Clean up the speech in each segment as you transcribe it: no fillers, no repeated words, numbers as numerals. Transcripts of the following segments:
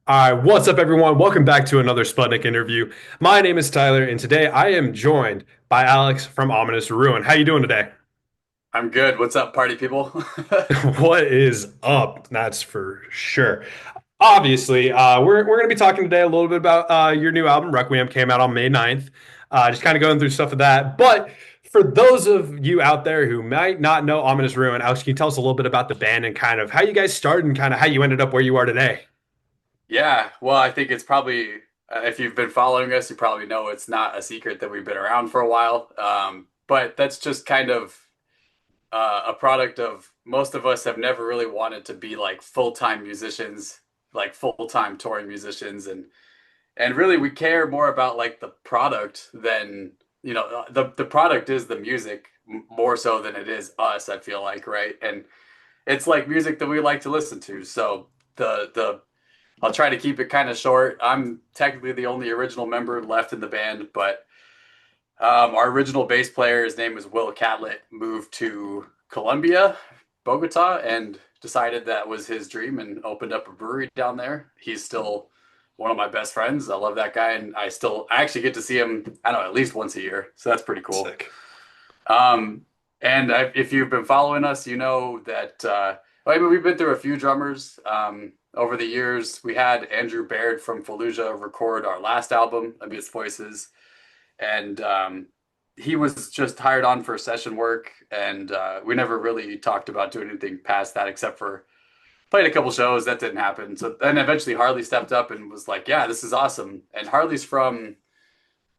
All right, what's up, everyone? Welcome back to another Sputnik interview. My name is Tyler, and today I am joined by Alex from Ominous Ruin. How you doing today? I'm good. What's up, party people? What is up? That's for sure. Obviously, we're going to be talking today a little bit about your new album, Requiem, came out on May 9th. Just kind of going through stuff of that. But for those of you out there who might not know Ominous Ruin, Alex, can you tell us a little bit about the band and kind of how you guys started and kind of how you ended up where you are today? Yeah, well, I think it's probably, if you've been following us, you probably know it's not a secret that we've been around for a while. But that's just kind of a product of most of us have never really wanted to be like full-time musicians, like full-time touring musicians, and really we care more about like the product than, the product is the music more so than it is us, I feel like, right? And it's like music that we like to listen to. So the I'll try to keep it kind of short. I'm technically the only original member left in the band, but our original bass player, his name was Will Catlett, moved to Colombia, Bogota, and decided that was his dream and opened up a brewery down there. He's still one of my best friends. I love that guy, and I actually get to see him, I don't know, at least once a year. So that's pretty cool. Sick. If you've been following us, you know that I mean, we've been through a few drummers over the years. We had Andrew Baird from Fallujah record our last album, Amidst Voices, and he was just hired on for session work, and we never really talked about doing anything past that except for played a couple shows. That didn't happen. So then eventually Harley stepped up and was like, "Yeah, this is awesome." And Harley's from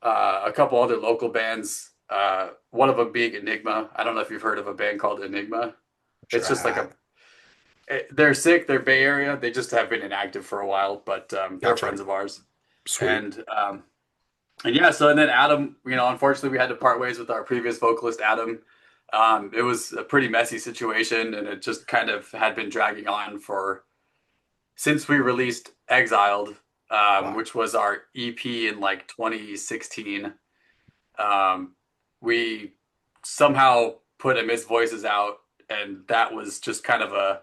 a couple other local bands. One of them being Enigma. I don't know if you've heard of a band called Enigma. Sure It's I just like have. they're sick. They're Bay Area. They just have been inactive for a while, but they're Gotcha. friends of ours. Sweet. And and yeah, so and then Adam, unfortunately we had to part ways with our previous vocalist, Adam. It was a pretty messy situation, and it just kind of had been dragging on for since we released Exiled, Wow. which was our EP in like 2016. Um, we somehow put Amidst Voices out, and that was just kind of a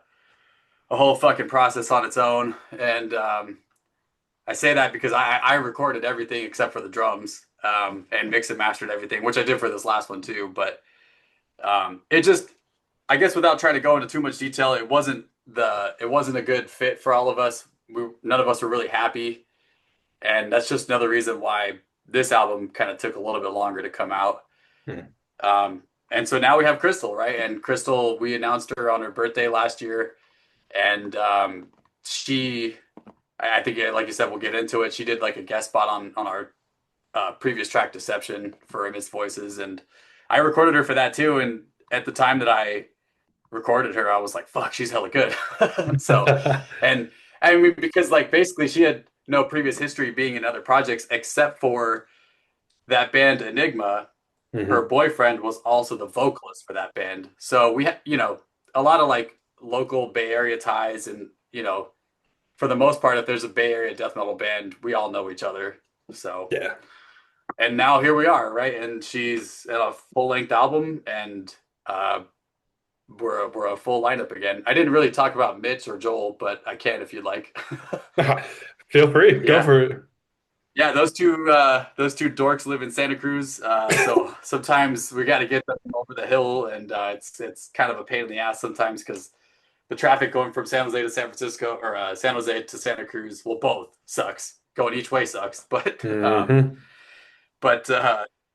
whole fucking process on its own. And I say that because I recorded everything except for the drums, and mixed and mastered everything, which I did for this last one too. But it just, I guess, without trying to go into too much detail, it wasn't a good fit for all of us. None of us were really happy, and that's just another reason why this album kind of took a little bit longer to come out. Hmm. And so now we have Crystal, right? And Crystal, we announced her on her birthday last year, and she, I think, like you said, we'll get into it. She did like a guest spot on our previous track Deception for Amidst Voices, and I recorded her for that too. And at the time that I recorded her, I was like, "Fuck, she's hella good." So, and I mean, because like basically she had no previous history being in other projects except for that band Enigma. Her Hmm. boyfriend was also the vocalist for that band, so we had a lot of like local Bay Area ties, and for the most part, if there's a Bay Area death metal band, we all know each other. So, Yeah. and now here we are, right? And she's at a full length album, and uh, we're a full lineup again. I didn't really talk about Mitch or Joel, but I can if you'd like. Feel free. Go Yeah, for it. yeah. Those two dorks live in Santa Cruz, so sometimes we got to get them over the hill, and it's kind of a pain in the ass sometimes because the traffic going from San Jose to San Francisco or San Jose to Santa Cruz, well, both sucks. Going each way sucks, Hmm. but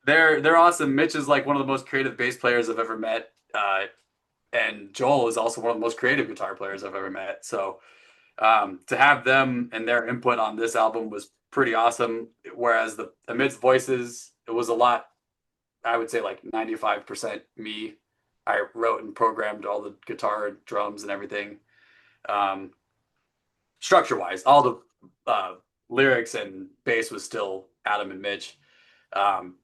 they're awesome. Mitch is like one of the most creative bass players I've ever met, and Joel is also one of the most creative guitar players I've ever met. So to have them and their input on this album was pretty awesome. Whereas the Amidst Voices, it was a lot. I would say like 95% me. I wrote and programmed all the guitar, drums, and everything. Um, Structure wise, all the lyrics and bass was still Adam and Mitch. Um,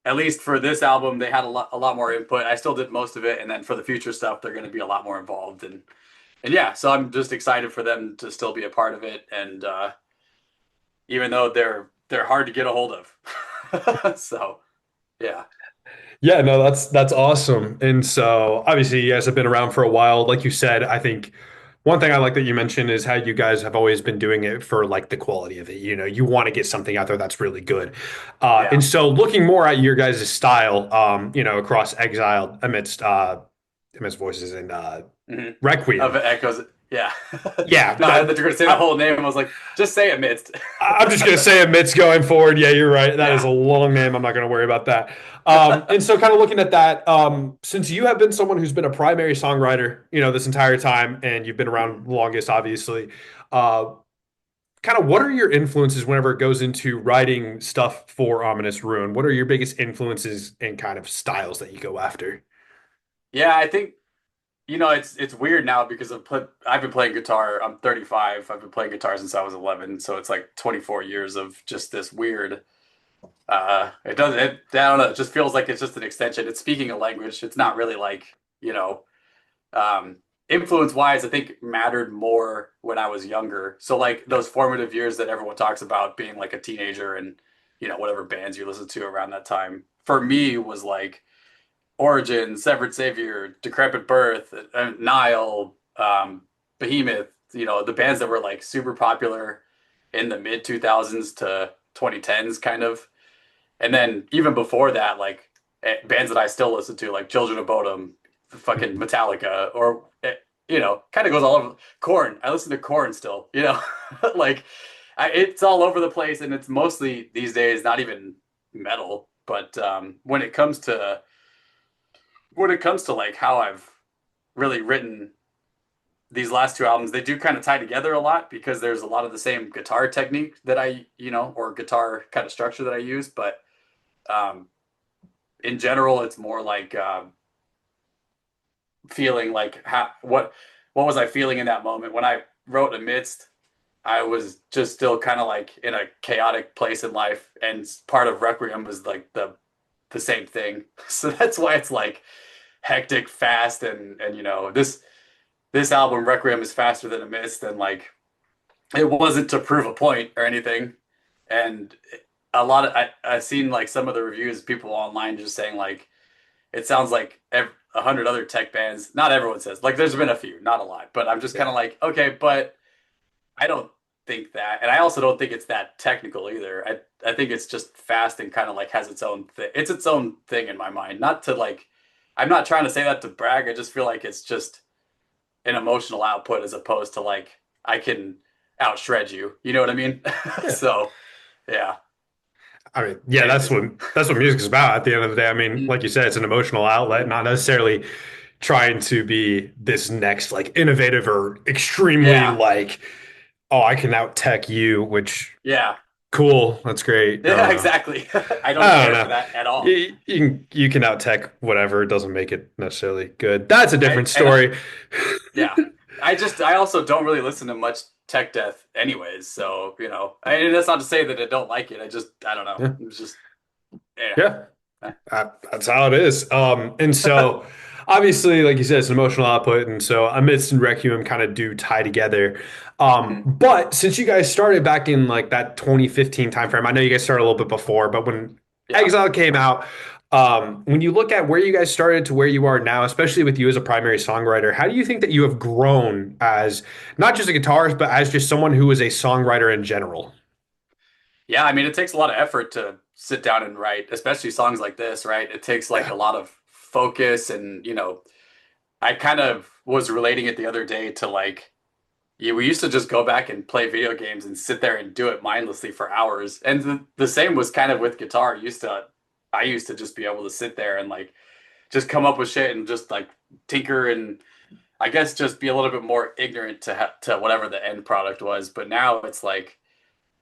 at least for this album, they had a lot more input. I still did most of it, and then for the future stuff, they're going to be a lot more involved. And yeah, so I'm just excited for them to still be a part of it. And even though they're hard to get a hold of, so yeah, Yeah, no, that's awesome. And so obviously you guys have been around for a while. Like you said, I think one thing I like that you mentioned is how you guys have always been doing it for like the quality of it. You know, you want to get something out there that's really good. And Yeah. so looking more at your guys' style, across Exiled amidst voices and Hmm. Of Requiem. echoes. Yeah. Yeah, No, I thought you were gonna say the I, whole name. I was like, just say amidst. I'm just gonna say amidst going forward. Yeah, you're right. That is Yeah. a long name. I'm not gonna worry about that. And so kind of looking at that, since you have been someone who's been a primary songwriter, this entire time, and you've been Mhm. around longest, obviously, uh, kind of what are your influences whenever it goes into writing stuff for Ominous Ruin? What are your biggest influences and kind of styles that you go after? Yeah, I think it's weird now because I've been playing guitar. I'm 35. I've been playing guitar since I was 11, so it's like 24 years of just this weird. It does it. I don't know. It just feels like it's just an extension. It's speaking a language. It's not really like you know. Um, Influence wise, I think mattered more when I was younger. So like those formative years that everyone talks about, being like a teenager and whatever bands you listen to around that time. For me, was like Origin, Severed Savior, Decrepit Birth, Nile, Behemoth, the bands that were like super popular in the mid 2000s to 2010s kind of. And then even before that, like bands that I still listen to, like Children of Bodom, fucking Metallica, or kind of goes all over. Corn. I listen to Corn still, like it's all over the place, and it's mostly these days not even metal. But when it comes to like how I've really written these last two albums, they do kind of tie together a lot because there's a lot of the same guitar technique that or guitar kind of structure that I use. But um, in general, it's more like feeling like what was I feeling in that moment when I wrote Amidst. I was just still kind of like in a chaotic place in life, and part of Requiem was like the same thing. So that's why it's like hectic, fast, and this album Requiem is faster than Amidst, and like it wasn't to prove a point or anything. And I've seen like some of the reviews, people online just saying like it sounds like 100 other tech bands. Not everyone says like there's been a few, not a lot, but I'm just kind Yeah. of like okay, but I don't think that, and I also don't think it's that technical either. I think it's just fast and kind of like has its own thing. It's its own thing in my mind. Not to like, I'm not trying to say that to brag. I just feel like it's just an emotional output as opposed to like I can out shred you. You know what I mean? Yeah. So yeah. I mean, yeah, that's Anyways. what music is about at the end of the day. I mean, Mm, like you said, it's an emotional outlet, not necessarily trying to be this next like innovative or extremely yeah. like, oh, I can out tech you, which Yeah. cool, that's great. I Yeah. don't know. Exactly. I don't I don't care for know. that at all. You can out tech whatever. It doesn't make it necessarily good. That's a I different and story. Yeah. I also don't really listen to much tech death anyways, so that's not to say that I don't like it. I don't know. Yeah. It's just yeah. Yeah. Eh. That's how it is. And so obviously, like you said, it's an emotional output, and so Amidst and Requiem kind of do tie together. Mhm. But since you guys started back in like that 2015 timeframe, I know you guys started a little bit before, but when Yeah. Exile came out, when you look at where you guys started to where you are now, especially with you as a primary songwriter, how do you think that you have grown as not just a guitarist, but as just someone who is a songwriter in general? Yeah, I mean it takes a lot of effort to sit down and write, especially songs like this, right? It takes like Yeah. a lot of focus and I kind of was relating it the other day to like we used to just go back and play video games and sit there and do it mindlessly for hours. And the same was kind of with guitar. I used to just be able to sit there and like just come up with shit and just like tinker and I guess just be a little bit more ignorant to whatever the end product was. But now it's like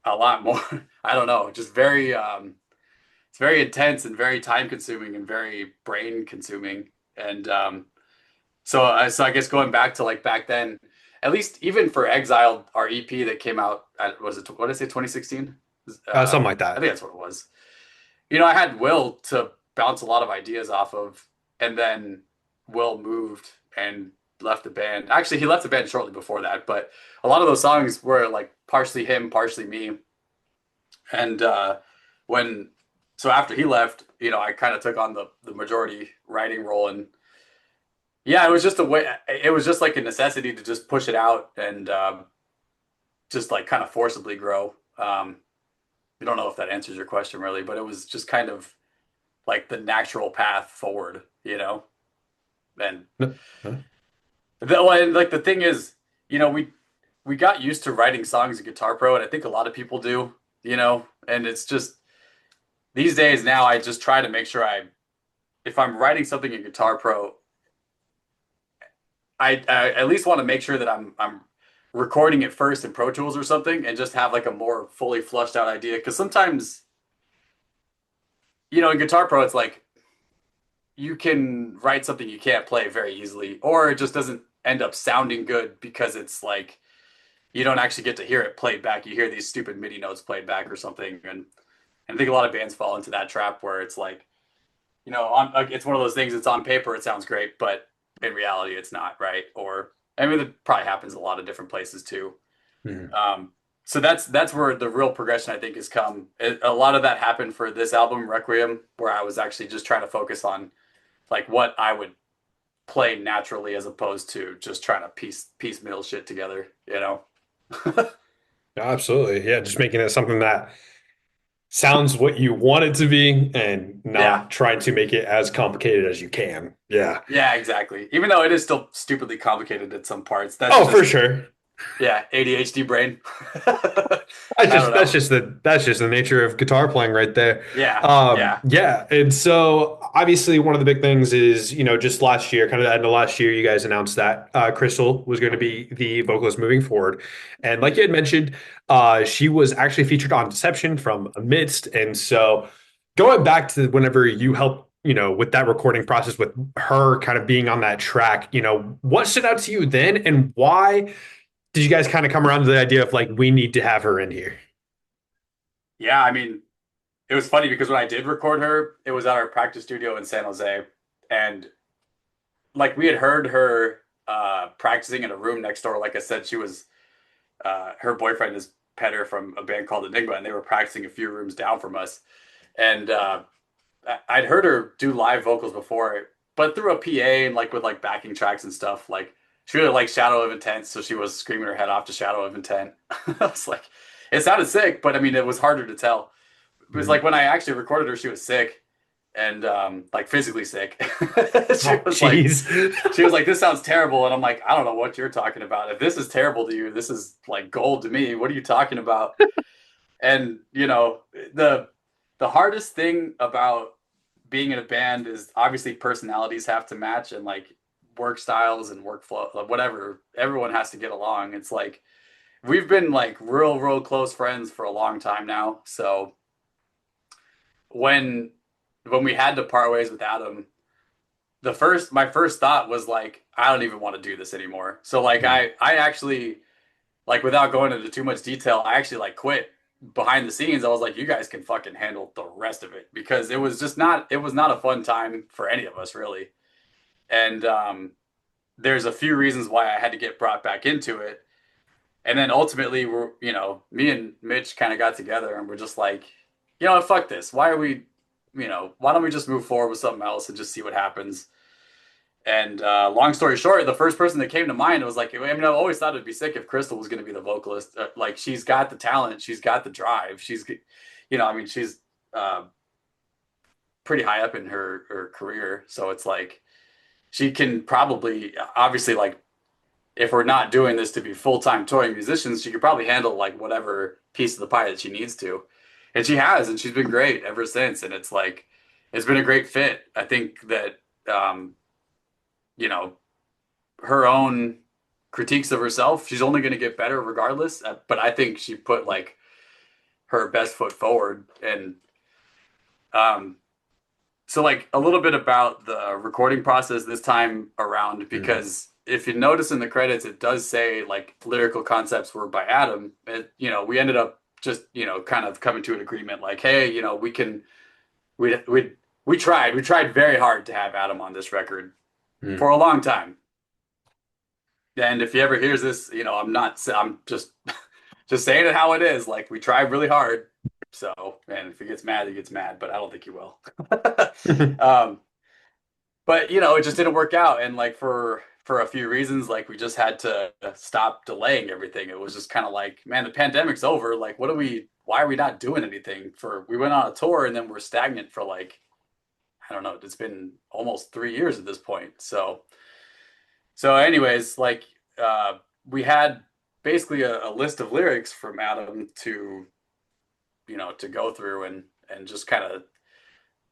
a lot more. I don't know, just very it's very intense and very time consuming and very brain consuming. And so I guess going back to like back then, at least even for Exiled, our EP that came out, was it what did I say, 2016? Something like I that. think that's what it was. I had Will to bounce a lot of ideas off of, and then Will moved and left the band. Actually, he left the band shortly before that, but a lot of those songs were like partially him, partially me. And when so after he left, I kind of took on the majority writing role, and Yeah, it was just a way. It was just like a necessity to just push it out and just like kind of forcibly grow. I don't know if that answers your question really, but it was just kind of like the natural path forward, you know. And No, no. and like the thing is, we got used to writing songs in Guitar Pro, and I think a lot of people do, and it's just these days now I just try to make sure if I'm writing something in Guitar Pro, I at least want to make sure that I'm recording it first in Pro Tools or something and just have like a more fully flushed out idea. Because sometimes, in Guitar Pro, it's like you can write something you can't play very easily, or it just doesn't end up sounding good because it's like you don't actually get to hear it played back. You hear these stupid MIDI notes played back or something, and I think a lot of bands fall into that trap where it's like, it's one of those things. It's on paper, it sounds great, but in reality, it's not right. Or I mean, it probably happens a lot of different places too. Mhm. Um, so that's where the real progression I think has come. A lot of that happened for this album, Requiem, where I was actually just trying to focus on like what I would play naturally as opposed to just trying to piecemeal shit together, you know? Absolutely. Yeah, just making it something that sounds what you want it to be and Yeah. not trying to make it as complicated as you can. Yeah. Yeah, exactly. Even though it is still stupidly complicated at some parts, that's Oh, for just, sure. yeah, ADHD brain. That's I don't just that's know. just the nature of guitar playing right there. Yeah. Yeah. Yeah, and so obviously one of the big things is just last year, kind of the end of last year, you guys announced that Crystal was going to be the vocalist moving forward, and like you had mentioned, she was actually featured on Deception from Amidst, and so going back to whenever you helped with that recording process with her kind of being on that track, what stood out to you then, and why did you guys kind of come around to the idea of like we need to have her in here? Yeah. I mean, it was funny because when I did record her, it was at our practice studio in San Jose. And like we had heard her practicing in a room next door. Like I said, she was her boyfriend is Petter from a band called Enigma, and they were practicing a few rooms down from us. And I'd heard her do live vocals before, but through a PA and like with like backing tracks and stuff. Like she really liked Shadow of Intent, so she was screaming her head off to Shadow of Intent. I was like, it sounded sick, but I mean, it was harder to tell. It was Mhm. like when I actually recorded her, she was sick and like physically sick. she Oh, was like, jeez. she was like, "This sounds terrible," and I'm like, "I don't know what you're talking about. If this is terrible to you, this is like gold to me. What are you talking about?" And the the hardest thing about being in a band is obviously personalities have to match and like work styles and workflow, like, whatever. Everyone has to get along. It's like we've been like real close friends for a long time now. So when we had to part ways with Adam, my first thought was like, I don't even want to do this anymore. So like Mhm. I actually, like, without going into too much detail, I actually like quit behind the scenes. I was like, you guys can fucking handle the rest of it because it was not a fun time for any of us really. And there's a few reasons why I had to get brought back into it. And then ultimately me and Mitch kind of got together and we're just like, fuck this. Why don't we just move forward with something else and just see what happens? And long story short, the first person that came to mind was like, I mean, I've always thought it'd be sick if Crystal was going to be the vocalist. Like, she's got the talent, she's got the drive, I mean, she's uh, pretty high up in her career. So it's like she can probably, obviously, like, if we're not doing this to be full time touring musicians, she could probably handle like whatever piece of the pie that she needs to. And she has, and she's been great ever since. And it's like, it's been a great fit. I think that, um, you know, her own critiques of herself. She's only going to get better regardless. But I think she put like her best foot forward. And um, so, like, a little bit about the recording process this time around, Mhm. because if you notice in the credits, it does say like lyrical concepts were by Adam. We ended up just, kind of coming to an agreement like, hey, we we tried very hard to have Adam on this record for Mhm. a long time. And if he ever hears this, I'm just saying it how it is. Like, we tried really hard. So, and if he gets mad, he gets mad, but I don't think he will. um, but it just didn't work out, and like for a few reasons, like we just had to stop delaying everything. It was just kind of like, man, the pandemic's over. Like, why are we not doing anything? We went on a tour and then we're stagnant for like, I don't know, it's been almost 3 years at this point. So anyways, like, we had basically a list of lyrics from Adam to go through and just kind of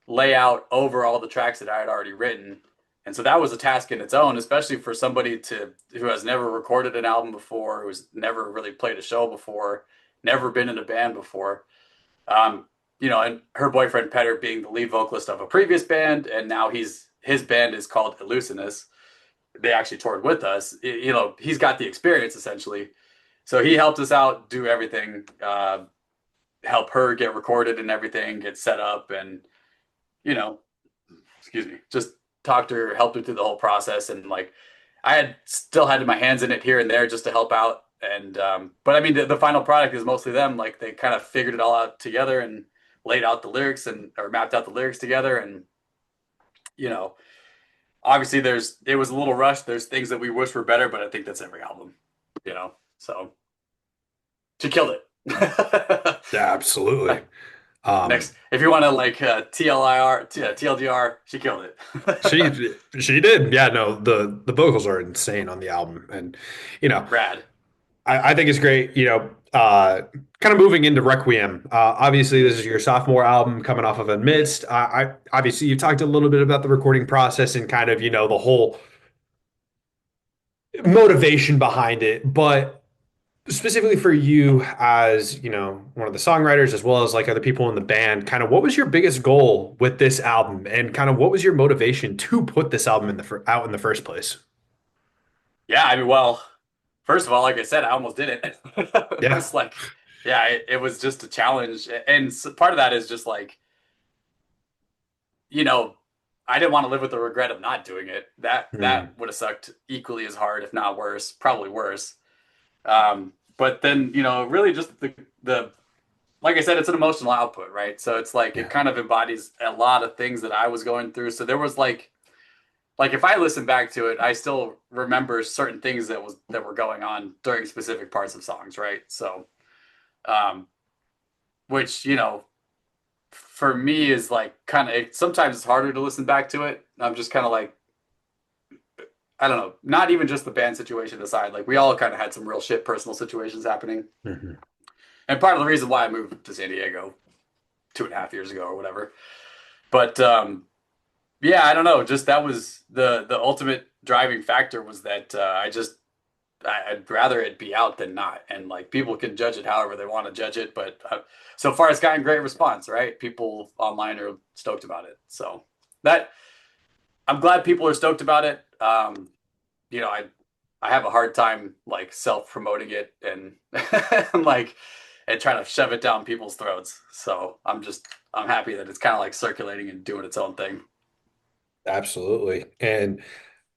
lay out over all the tracks that I had already written. And so that was a task in its own, especially for somebody who has never recorded an album before, who's never really played a show before, never been in a band before. Um, and her boyfriend Petter being the lead vocalist of a previous band, and now his band is called Illusinus. They actually toured with us. He's got the experience essentially. So he helped us out, do everything, help her get recorded and everything, get set up, and you know, excuse me, just talked to her, helped her through the whole process, and like I had still had my hands in it here and there just to help out. And but I mean, the final product is mostly them. Like they kind of figured it all out together and laid out the lyrics and or mapped out the lyrics together. And you know, obviously it was a little rushed. There's things that we wish were better, but I think that's every album. So she killed it. Yeah, absolutely. Um, Next, if you want to like TLDR, she killed it. she did. Yeah, no, the vocals are insane on the album, and you know, Rad. I think it's great. Kind of moving into Requiem. Obviously, this is your sophomore album coming off of Amidst. I obviously you talked a little bit about the recording process and kind of the whole motivation behind it, but specifically for you as one of the songwriters as well as like other people in the band, kind of what was your biggest goal with this album, and kind of what was your motivation to put this album out in the first place? Yeah, I mean, well, first of all, like I said, I almost did it. It Yeah. was like, yeah, it was just a challenge, and part of that is just like, you know, I didn't want to live with the regret of not doing it. That Hmm. would have sucked equally as hard, if not worse, probably worse. But then, really just the like I said, it's an emotional output, right? So it's like it Yeah. kind of embodies a lot of things that I was going through. So there was like if I listen back to it, I still remember certain things that were going on during specific parts of songs, right? So, um, which for me is like kind of sometimes it's harder to listen back to it. I'm just kind of like I don't know, not even just the band situation aside, like we all kind of had some real shit personal situations happening, Hmm. and part of the reason why I moved to San Diego 2.5 years ago or whatever. But yeah, I don't know, just that was the ultimate driving factor was that I'd rather it be out than not. And like people can judge it however they want to judge it, but so far it's gotten great response, right? People online are stoked about it. So that I'm glad people are stoked about it. You know, I have a hard time like self promoting it and and like and trying to shove it down people's throats. So I'm happy that it's kind of like circulating and doing its own thing. Absolutely. And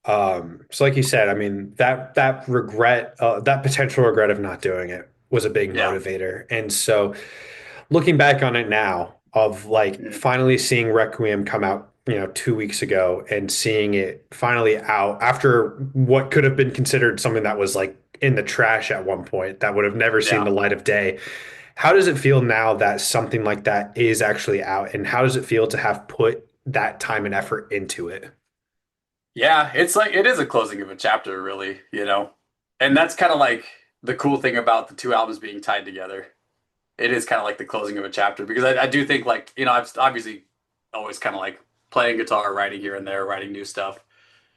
so like you said, I mean, that potential regret of not doing it was a big Yeah. motivator. And so looking back on it now, of like Mhm. finally seeing Requiem come out, 2 weeks ago, and seeing it finally out after what could have been considered something that was like in the trash at one point, that would have never seen Yeah. the light of day. How does it feel now that something like that is actually out? And how does it feel to have put that time and effort into it? Yeah, it's like it is a closing of a chapter, really. And that's kind of like the cool thing about the two albums being tied together. It is kind of like the closing of a chapter because I do think like, I've obviously always kind of like playing guitar, writing here and there, writing new stuff,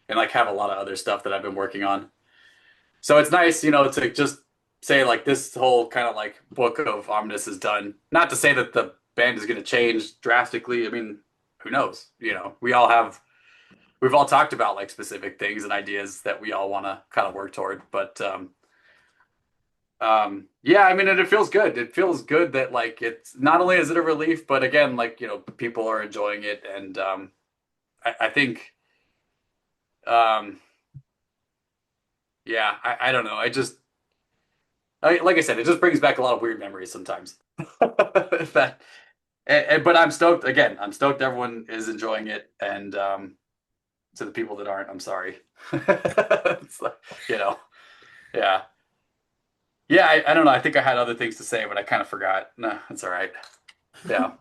and like have a lot of other stuff that I've been working on. So it's nice, to just say like this whole kind of like book of Omnus is done. Not to say that the band is going to change drastically. I mean, who knows? We've all talked about like specific things and ideas that we all want to kind of work toward. But yeah, I mean, and it feels good. It feels good that like it's not only is it a relief, but again, like people are enjoying it, and I think um, yeah, I don't know. Like I said, it just brings back a lot of weird memories sometimes. That, but I'm stoked. Again, I'm stoked everyone is enjoying it, and To the people that aren't, I'm sorry. It's like, you know, yeah. Yeah, I don't know. I think I had other things to say, but I kind of forgot. No, that's all right. Yeah.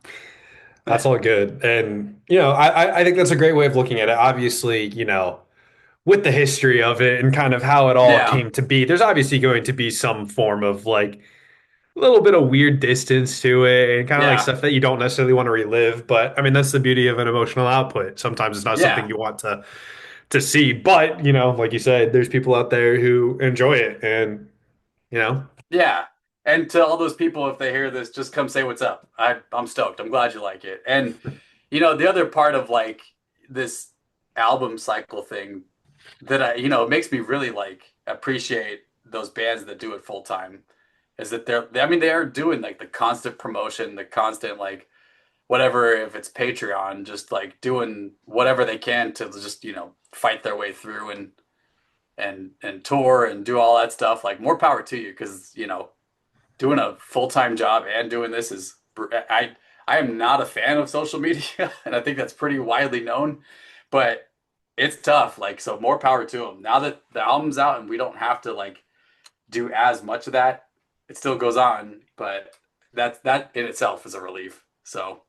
That's all good. And, I think that's a great way of looking at it. Obviously, with the history of it and kind of how it all Yeah. came to be, there's obviously going to be some form of like a little bit of weird distance to it and kind of like Yeah. stuff that you don't necessarily want to relive. But I mean, that's the beauty of an emotional output. Sometimes it's not Yeah. something you want to see, but like you said, there's people out there who enjoy it and, you know, Yeah. And to all those people, if they hear this, just come say what's up. I'm stoked. I'm glad you like it. And the other part of like this album cycle thing that it makes me really like appreciate those bands that do it full time is that I mean, they are doing like the constant promotion, the constant like whatever, if it's Patreon, just like doing whatever they can to just, fight their way through and tour and do all that stuff. Like more power to you because, doing a full-time job and doing this is I am not a fan of social media and I think that's pretty widely known, but it's tough. Like so more power to them. Now that the album's out and we don't have to like do as much of that, it still goes on, but that in itself is a relief. So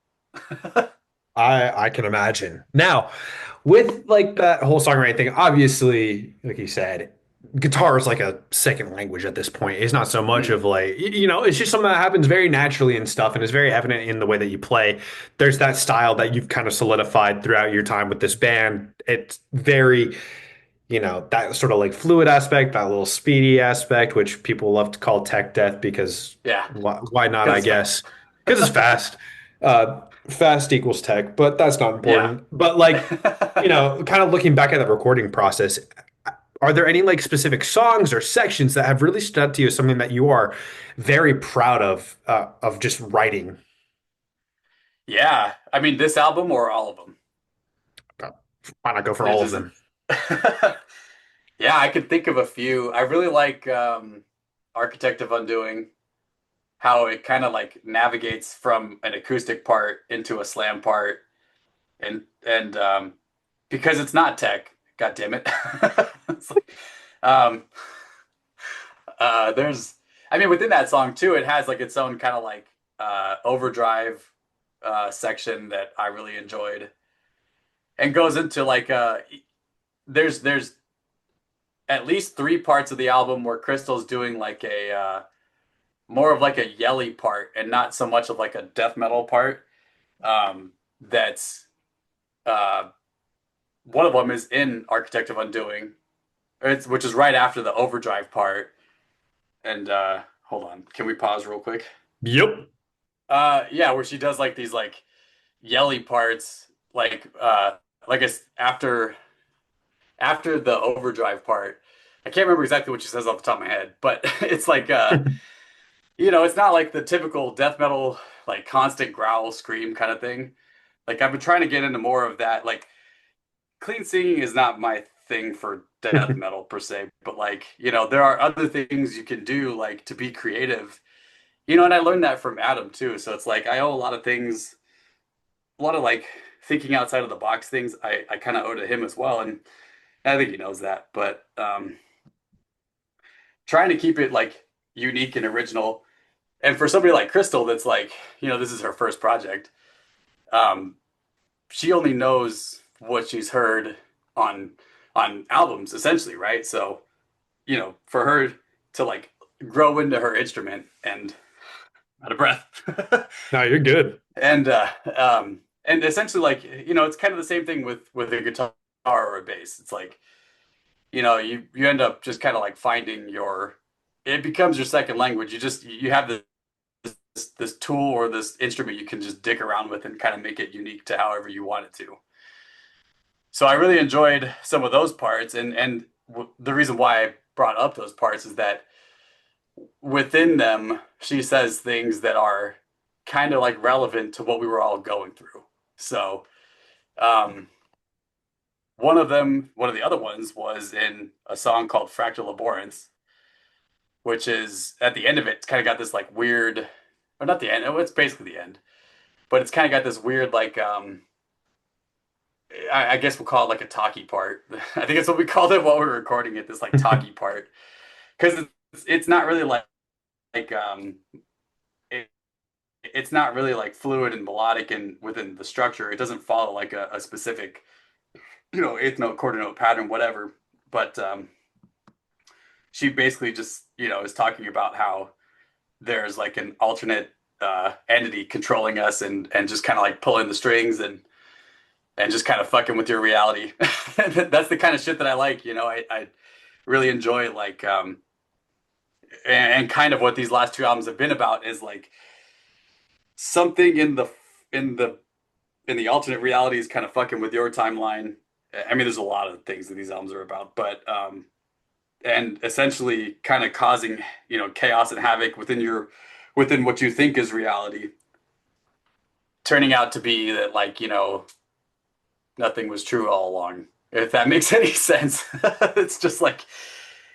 I can imagine. Now, with like that whole songwriting thing, obviously, like you said, guitar is like a second language at this point. It's not so much of mhm. like, it's just something that happens very naturally and stuff and is very evident in the way that you play. There's that style that you've kind of solidified throughout your time with this band. It's very, that sort of like fluid aspect, that little speedy aspect, which people love to call tech death because Yeah, why not, because I it's guess? fast. Because it's fast. Fast equals tech, but that's not Yeah. important. But like, kind of looking back at the recording process, are there any like specific songs or sections that have really stood out to you as something that you are very proud of just writing? Yeah. I mean, this album or all of them? Why not go for There's all of just them? yeah, I could think of a few. I really like Architect of Undoing, how it kind of like navigates from an acoustic part into a slam part and because it's not tech, god damn it. It's like, um there's I mean within that song too, it has like its own kind of like overdrive section that I really enjoyed and goes into like there's at least three parts of the album where Crystal's doing like a more of like a yelly part and not so much of like a death metal part. That's uh, one of them is in Architect of Undoing, which is right after the overdrive part. And hold on, can we pause real quick? Yep. Yeah, where she does like these like yelly parts, like it's after the overdrive part. I can't remember exactly what she says off the top of my head, but it's like it's not like the typical death metal like constant growl scream kind of thing. Like I've been trying to get into more of that. Like clean singing is not my thing for death metal per se, but like, there are other things you can do like to be creative. And I learned that from Adam too. So it's like I owe a lot of things, a lot of like thinking outside of the box things I kind of owe to him as well. And I think he knows that. But trying to keep it like unique and original. And for somebody like Crystal that's like, this is her first project. Um, she only knows what she's heard on albums essentially, right? So, for her to like grow into her instrument and out of breath. No, you're good. And essentially like, it's kind of the same thing with a guitar or a bass. It's like, you end up just kind of like finding it becomes your second language. You have this tool or this instrument you can just dick around with and kind of make it unique to however you want it to. So I really enjoyed some of those parts, and the reason why I brought up those parts is that within them she says things that are kind of like relevant to what we were all going through. So um, one of the other ones was in a song called Fractal Abhorrence, which is at the end of it, it's kind of got this like weird, or not the end, it's basically the end, but it's kind of got this weird like I guess we'll call it like a talkie part. I think it's what we called it while we were recording it, this like talkie part. Because it's not really like it, it's not really like fluid and melodic and within the structure. It doesn't follow like a specific, eighth note, quarter note pattern, whatever. But she basically just, is talking about how there's like an alternate entity controlling us and just kind of like pulling the strings and just kind of fucking with your reality. That's the kind of shit that I like. I really enjoy like and kind of what these last two albums have been about is like something in the in the alternate reality is kind of fucking with your timeline. I mean, there's a lot of things that these albums are about, but and essentially kind of causing chaos and havoc within what you think is reality, turning out to be that like nothing was true all along. If that makes any sense, it's just like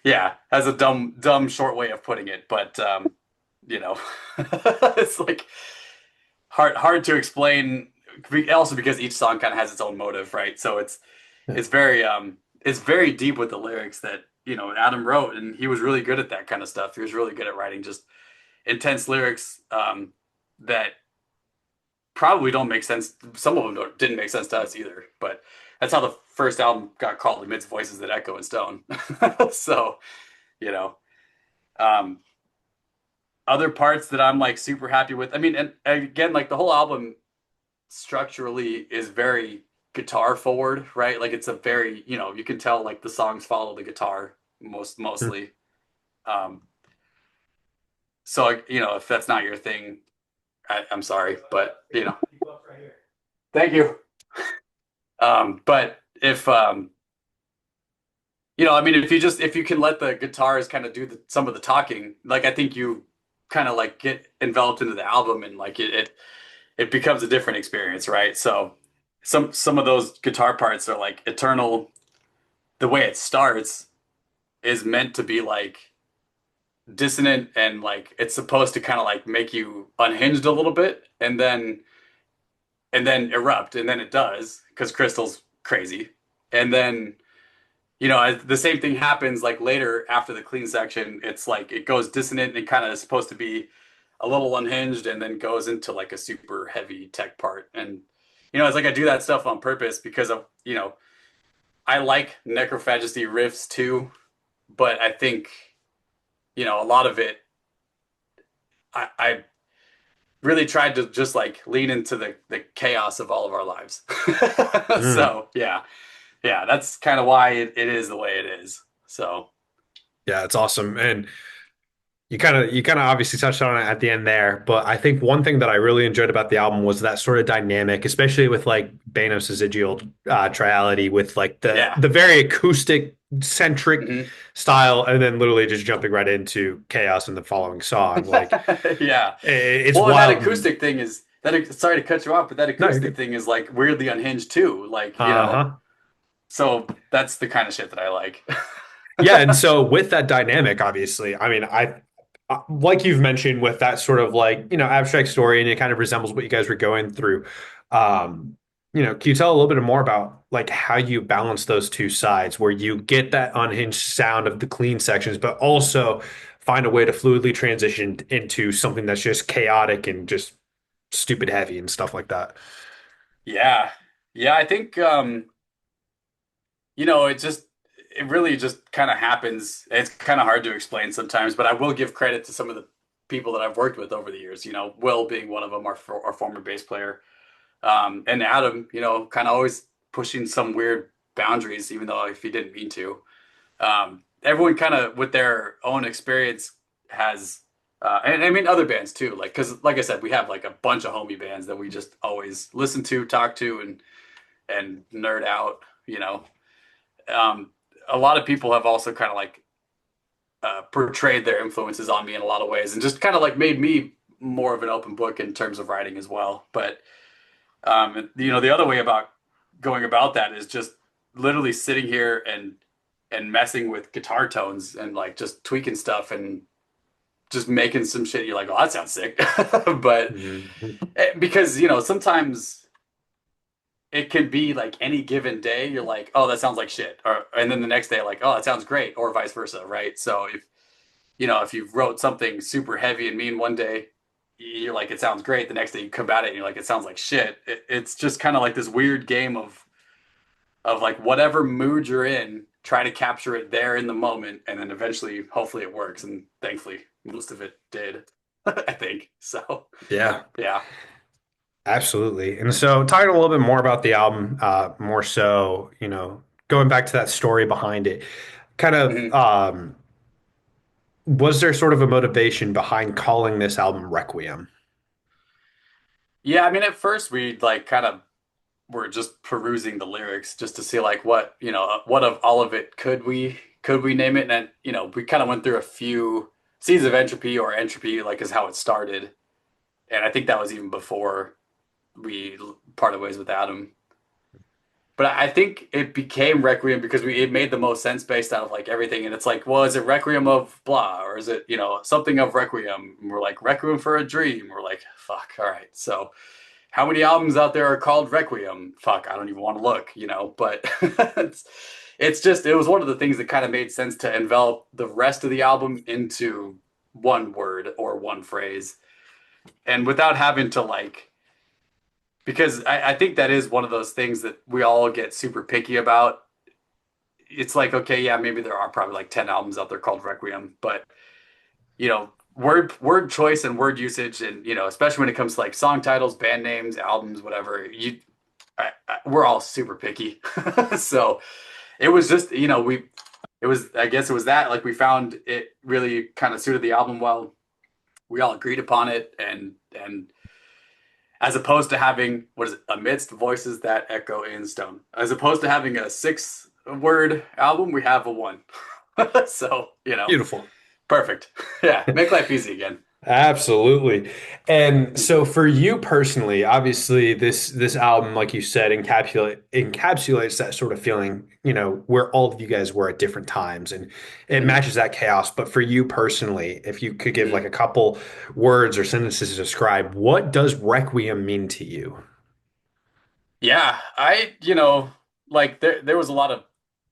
yeah, has a dumb short way of putting it, but you know, it's like hard to explain. Also, because each song kind of has its own motive, right? So it's very it's very deep with the lyrics that Adam wrote, and he was really good at that kind of stuff. He was really good at writing just intense lyrics that probably don't make sense. Some of them didn't make sense to us either, but that's how the first album got called Amidst Voices That Echo and Stone. So, you know, um, other parts that I'm like super happy with. I mean, and again, like the whole album structurally is very guitar forward, right? Like it's a very, you can tell like the songs follow the guitar mostly. Um, so, if that's not your thing, I'm sorry, but thank you. But if I mean, if you can let the guitars kind of do some of the talking, like I think you kind of like get enveloped into the album and like it becomes a different experience, right? So some of those guitar parts are like eternal. The way it starts is meant to be like dissonant and like it's supposed to kind of like make you unhinged a little bit and then erupt and then it does because Crystal's crazy. And then the same thing happens like later after the clean section. It's like it goes dissonant and it kind of is supposed to be a little unhinged and then goes into like a super heavy tech part. And it's like I do that stuff on purpose because of I like necrophagy riffs too, but I think a lot of it I really tried to just like lean into the chaos of all of our lives. Mm. So yeah, that's kind of why it is the way it is. So Yeah, it's awesome. And you kind of obviously touched on it at the end there, but I think one thing that I really enjoyed about the album was that sort of dynamic, especially with like Banos' Ezekiel triality with like the yeah. the very acoustic centric Hmm. style, and then literally just jumping right into chaos in the following song. Like Yeah. it's Well, and that wild. acoustic thing is that. Sorry to cut you off, but that No, you're acoustic good. thing is like weirdly unhinged too. Like Uh-huh. so that's the kind of shit that I like. Yeah, and so with that dynamic, obviously, I mean, like you've mentioned with that sort of like, abstract story, and it kind of resembles what you guys were going through. Um, can you tell a little bit more about like how you balance those two sides where you get that unhinged sound of the clean sections, but also find a way to fluidly transition into something that's just chaotic and just stupid heavy and stuff like that. Yeah. Yeah, I think it really just kind of happens. It's kind of hard to explain sometimes, but I will give credit to some of the people that I've worked with over the years, Will being one of them, our former bass player. And Adam, kind of always pushing some weird boundaries, even though if he didn't mean to. Everyone kind of with their own experience has, and I mean other bands too, like because like I said, we have like a bunch of homie bands that we just always listen to, talk to, and nerd out. Um, a lot of people have also kind of like portrayed their influences on me in a lot of ways, and just kind of like made me more of an open book in terms of writing as well. But the other way about going about that is just literally sitting here and messing with guitar tones and like just tweaking stuff and just making some shit. You're like, oh, that sounds sick. But Mhm. because sometimes it can be like any given day, you're like, oh, that sounds like shit. And then the next day, like, oh, that sounds great, or vice versa, right? So if you wrote something super heavy and mean one day, you're like, it sounds great. The next day you come at it and you're like, it sounds like shit. It's just kind of like this weird game of like whatever mood you're in, try to capture it there in the moment, and then eventually, hopefully, it works. And thankfully, most of it did, I think. So, Yeah, yeah. absolutely. And so, talking a little bit more about the album, more so, going back to that story behind it, kind of, Mhm. was there sort of a motivation behind calling this album Requiem? Yeah, I mean, at first we like kind of were just perusing the lyrics just to see like what of all of it could we name it? And then, we kind of went through a few seeds of entropy, or entropy like is how it started. And I think that was even before we parted ways with Adam. But I think it became Requiem because it made the most sense based out of like everything. And it's like, well, is it Requiem of blah, or is it something of Requiem? And we're like Requiem for a Dream. We're like, fuck, all right. So how many albums out there are called Requiem? Fuck, I don't even want to look. But it's just it was one of the things that kind of made sense to envelop the rest of the album into one word or one phrase, and without having to like, because I think that is one of those things that we all get super picky about. It's like, okay, yeah, maybe there are probably like 10 albums out there called Requiem, but word choice and word usage, and especially when it comes to like song titles, band names, albums, whatever, we're all super picky. So it was just, it was, I guess it was that like we found it really kind of suited the album well. We all agreed upon it, and as opposed to having, what is it, amidst voices that echo in stone, as opposed to having a 6 word album, we have a one. So Beautiful. perfect. Yeah, make life easy again. Absolutely. And so for you personally, obviously this album, like you said, encapsulates that sort of feeling, where all of you guys were at different times and it Mm-hmm. matches that chaos. But for you personally, if you could give like Mm-hmm. a couple words or sentences to describe, what does Requiem mean to you? Yeah, like there was a lot of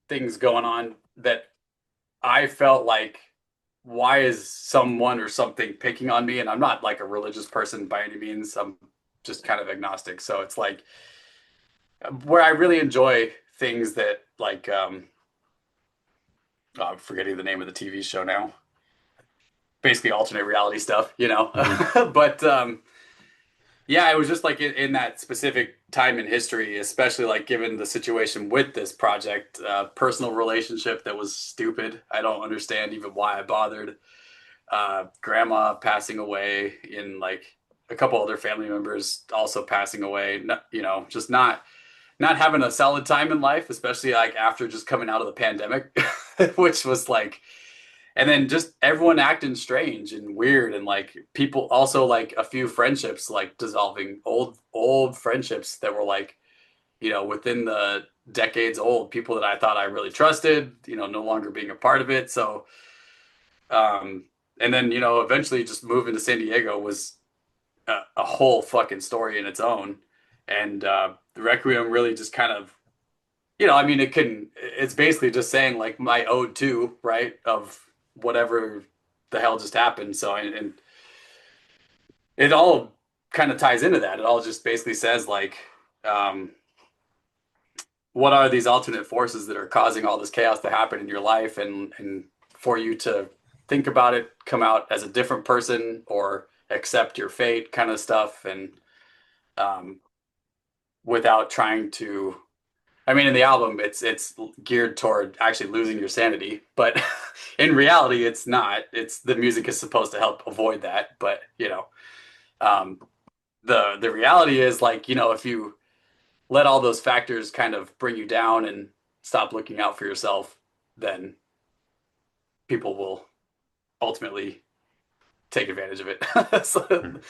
things going on that I felt like, why is someone or something picking on me? And I'm not like a religious person by any means. I'm just kind of agnostic. So it's like where I really enjoy things that like oh, I'm forgetting the name of the TV show now. Basically alternate reality stuff. Mhm. But yeah, it was just like in that specific time in history, especially like given the situation with this project, personal relationship that was stupid. I don't understand even why I bothered. Grandma passing away, in like a couple other family members also passing away. Just not having a solid time in life, especially like after just coming out of the pandemic, which was like, and then just everyone acting strange and weird, and like people also like a few friendships like dissolving, old friendships that were like within the decades old, people that I thought I really trusted, no longer being a part of it. So and then eventually just moving to San Diego was a whole fucking story in its own. And the Requiem really just kind of, I mean, it's basically just saying like my ode to, right, of whatever the hell just happened. So, and it all kind of ties into that. It all just basically says like, um, what are these alternate forces that are causing all this chaos to happen in your life, and for you to think about it, come out as a different person, or accept your fate, kind of stuff. And um, without trying to, I mean, in the album, it's geared toward actually losing your sanity, but in reality, it's not. It's the music is supposed to help avoid that, but um, the reality is like if you let all those factors kind of bring you down and stop looking out for yourself, then people will ultimately take advantage of it. So, Mhm.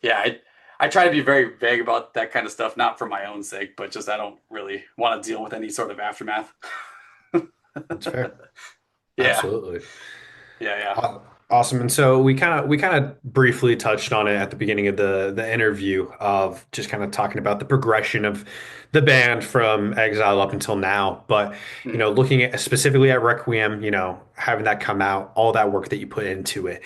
yeah, I try to be very vague about that kind of stuff, not for my own sake, but just I don't really want to deal with any sort of aftermath. That's fair. Yeah, Absolutely. yeah, yeah. Awesome. And so we kind of briefly touched on it at the beginning of the interview of just kind of talking about the progression of the band from Exile up until now. But Mhm. looking at specifically at Requiem, having that come out, all that work that you put into it,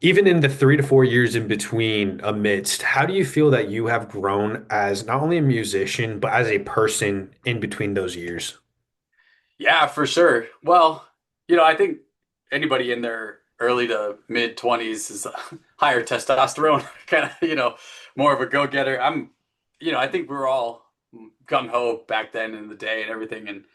even in the 3 to 4 years in between amidst, how do you feel that you have grown as not only a musician, but as a person in between those years? Yeah, for sure. Well, I think anybody in their early to mid 20s is higher testosterone, kind of, more of a go-getter. I think we were all gung-ho back then in the day and everything, and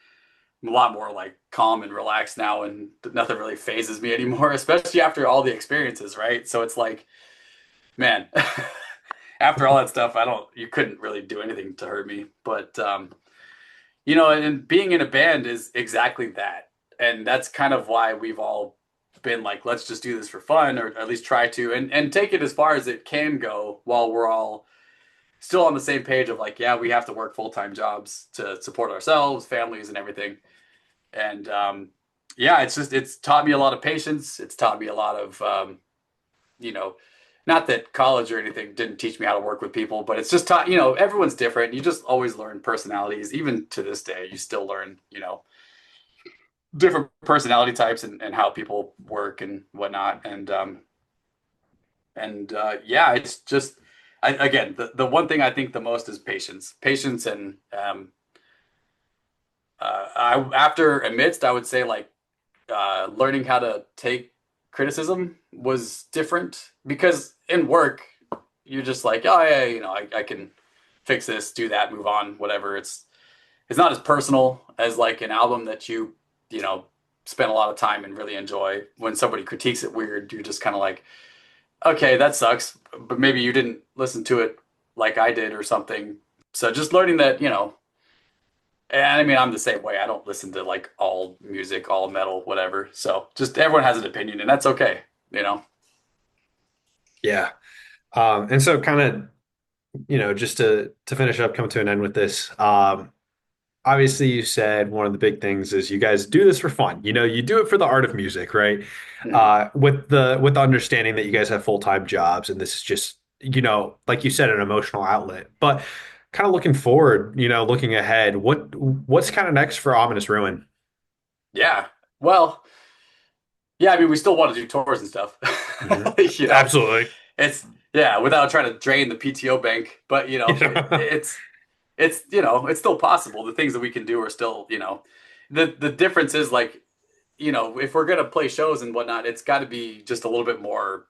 I'm a lot more like calm and relaxed now, and nothing really phases me anymore, especially after all the experiences, right? So it's like, man, after all that stuff, you couldn't really do anything to hurt me. But and being in a band is exactly that. And that's kind of why we've all been like, let's just do this for fun, or at least try to, and take it as far as it can go while we're all still on the same page of like, yeah, we have to work full-time jobs to support ourselves, families, and everything. And yeah, it's taught me a lot of patience. It's taught me a lot of you know, not that college or anything didn't teach me how to work with people, but it's just taught, everyone's different. You just always learn personalities. Even to this day, you still learn, different personality types and how people work and whatnot. And yeah, it's just, again, the one thing I think the most is patience. And after amidst, I would say like learning how to take criticism was different because in work you're just like, oh yeah, I can fix this, do that, move on, whatever. It's not as personal as like an album that you know spend a lot of time and really enjoy. When somebody critiques it weird, you're just kind of like, okay, that sucks, but maybe you didn't listen to it like I did or something. So just learning that, and I mean, I'm the same way. I don't listen to like all music, all metal, whatever. So just everyone has an opinion, and that's okay, you know? Yeah. And so kind of, just to finish up, come to an end with this. Obviously you said one of the big things is you guys do this for fun. You do it for the art of music, right? Mhm. With the understanding that you guys have full-time jobs and this is just, like you said, an emotional outlet. But kind of looking forward, looking ahead, what's kind of next for Ominous Ruin? Yeah. Well, yeah, I mean, we still want to do tours and stuff. Hmm. You know, Absolutely. it's yeah, without trying to drain the PTO bank, but it's still possible. The things that we can do are still, the difference is like, if we're gonna play shows and whatnot, it's got to be just a little bit more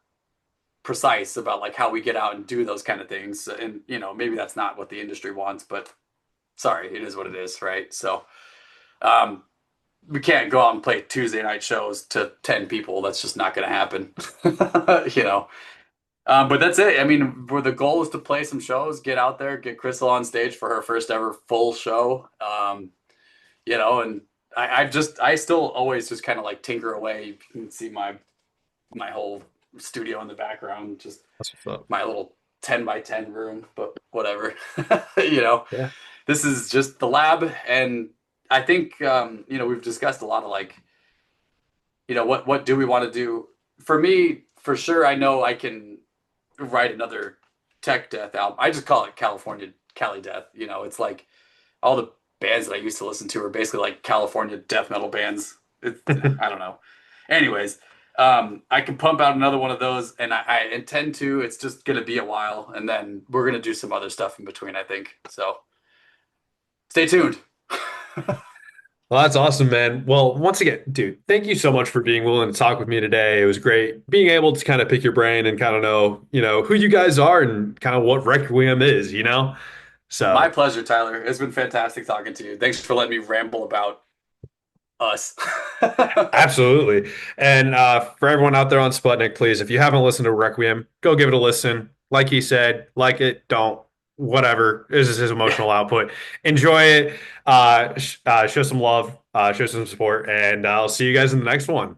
precise about like how we get out and do those kind of things. And maybe that's not what the industry wants, but sorry, it is what it is, right? So, um, we can't go out and play Tuesday night shows to 10 people. That's just not going to happen. you know. But that's it. I mean, where the goal is to play some shows, get out there, get Crystal on stage for her first ever full show. And I still always just kind of like tinker away. You can see my whole studio in the background, just That's what's up. my little 10 by 10 room, but whatever. you know, Yeah. this is just the lab. And I think, we've discussed a lot of like, what do we want to do? For me, for sure, I know I can write another tech death album. I just call it California Cali Death. It's like all the bands that I used to listen to are basically like California death metal bands. I don't know. Anyways, I can pump out another one of those, and I intend to. It's just gonna be a while, and then we're gonna do some other stuff in between. I think so. Stay tuned. Well, that's awesome, man. Well, once again, dude, thank you so much for being willing to talk with me today. It was great being able to kind of pick your brain and kind of know, who you guys are and kind of what Requiem is. My So, pleasure, Tyler. It's been fantastic talking to you. Thanks for letting me ramble about us. absolutely. And for everyone out there on Sputnik, please, if you haven't listened to Requiem, go give it a listen. Like he said, like it, don't, whatever. This is his Yeah. emotional output. Enjoy it. Show some love, show some support, and I'll see you guys in the next one.